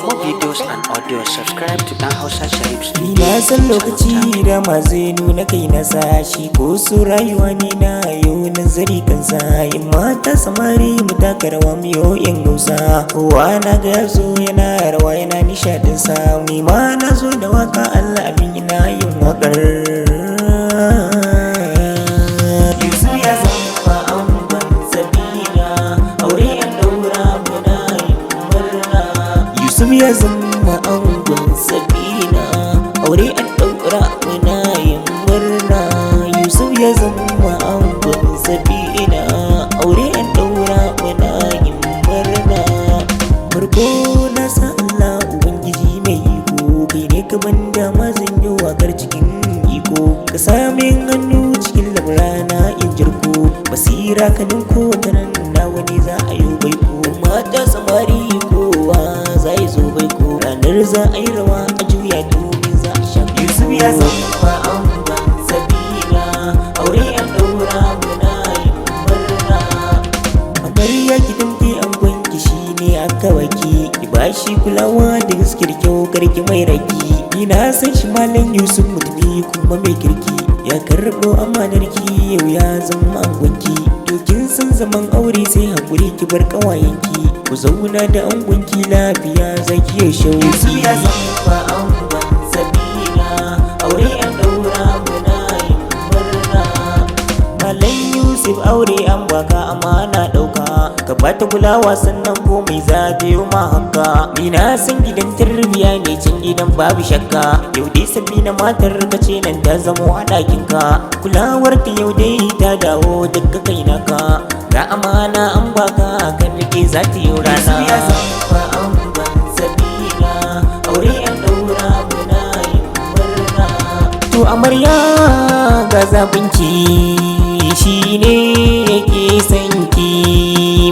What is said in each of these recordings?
For more videos and audio, subscribe to Dan Hausa Sharif Studio. Ina san lokaci da ma zai nuna kai na sashi ko su rayuwa ni na yau nazari kan sa in mata samari mu taka rawa mu yo in gausa kowa na ga yazo yana rawa yana nishadin sa ni ma na zo da waka Allah abin ina yin wakar Yusuf ya zama angon Sabina aure an daura muna yin murna Yusuf ya zama angon Sabina aure an daura muna yin murna Yusuf ya zama angon Sabina aure an daura muna yin murna farko na san Allah ubangiji mai iko kai ne ka banda mazan yi wakar cikin iko ka samin hannu cikin lamurana in jirko basira kanin ko nan na wani za a yi baiko mata samari kowa za yi zo baiko ranar za a yi rawa a juya domin za a sha Yusuf ya zama angon Sabina aure an daura muna yin murna amarya ki damke angon ki shine aka baki ki bashi kulawa da gaskiyar kyau karki mai raki ni na san shi malam Yusuf mutumi kuma mai kirki ya karɓo amanar ki yau ya zama angonki to kin san zaman aure sai hakuri ki bar kawayenki ku zauna da angonki lafiya zaki ya shauki ya zama angon Sabina aure an daura muna yin murna malam Yusuf aure an baka amana dauka ka bata kulawa sannan ko mai zabe ma haka ni na san gidan tarbiya ne can gidan babu shakka yau dai Sabina matar ka ce nan ta zamo a ɗakin ka kulawar ta yau dai ta dawo daga kai naka ga amana an baka kan rike za ta yi rana ya zama angon Sabina aure an daura muna yin murna to amarya ga zabinki shine yake sanki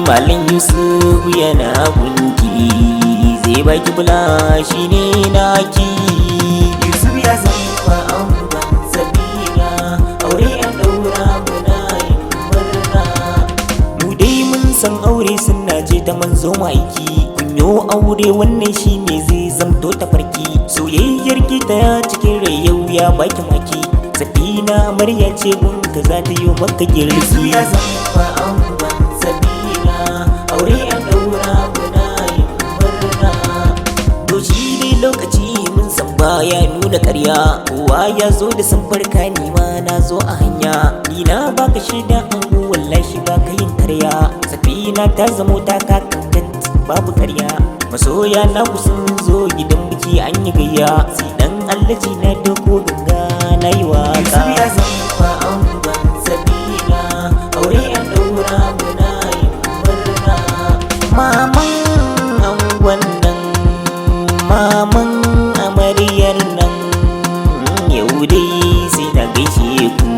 malam Yusuf yana gunki zai baki bula shine naki Yusuf ya zama angon Sabina aure an daura muna yin murna mu dai mun san aure sunna ce ta manzo maiki kunyo aure wannan shine zai zamto tafarki soyayyar ki ta cikin rai yau ya baki maki Sabina amarya ce gunka za ta yi maka girki ya zama angon Sabina aure an daura muna yin murna to shi ne lokaci mun san baya nuna karya kowa ya zo da san farka ni ma na zo a hanya ni na baka shaida ango wallahi baka yin karya Sabina ta zamo ta kakantant babu karya masoya na kusan zo gidan biki an yi gayya sai dan allaji na doko ganga na yi waka ya zama angon Sabina aure an daura muna yin murna maman angon nan maman amaryar nan yau dai sai na gaishe ku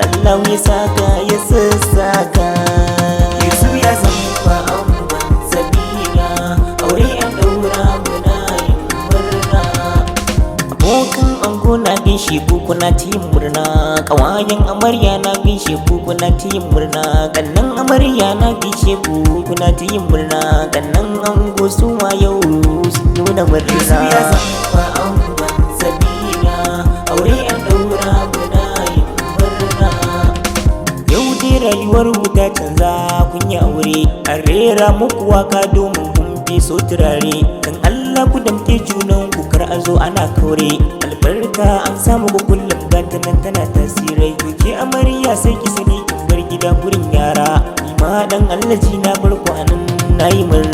Allah ya saka ya sassaka Yusuf ya zama angon Sabina aure an daura muna yin murna abokan ango na gaishe ku kuna tiyin murna kawayen amarya na gaishe ku kuna tiyin murna kannan amarya na gaishe ku kuna tiyin murna kannan ango su ma yau su nuna murna ya zama angon Sabina aure an daura muna yin murna yau dai rayuwar mu ta canza kun yi aure an rera muku waka domin kun fi so turare kan Allah ku damke junan ku kar a zo ana kaure albarka an samu ku kullum ganta nan tana tasirai to ke amarya sai ki sani kin bar gida gurin yara ni ma dan Allah ji na bar ku anan nayi murna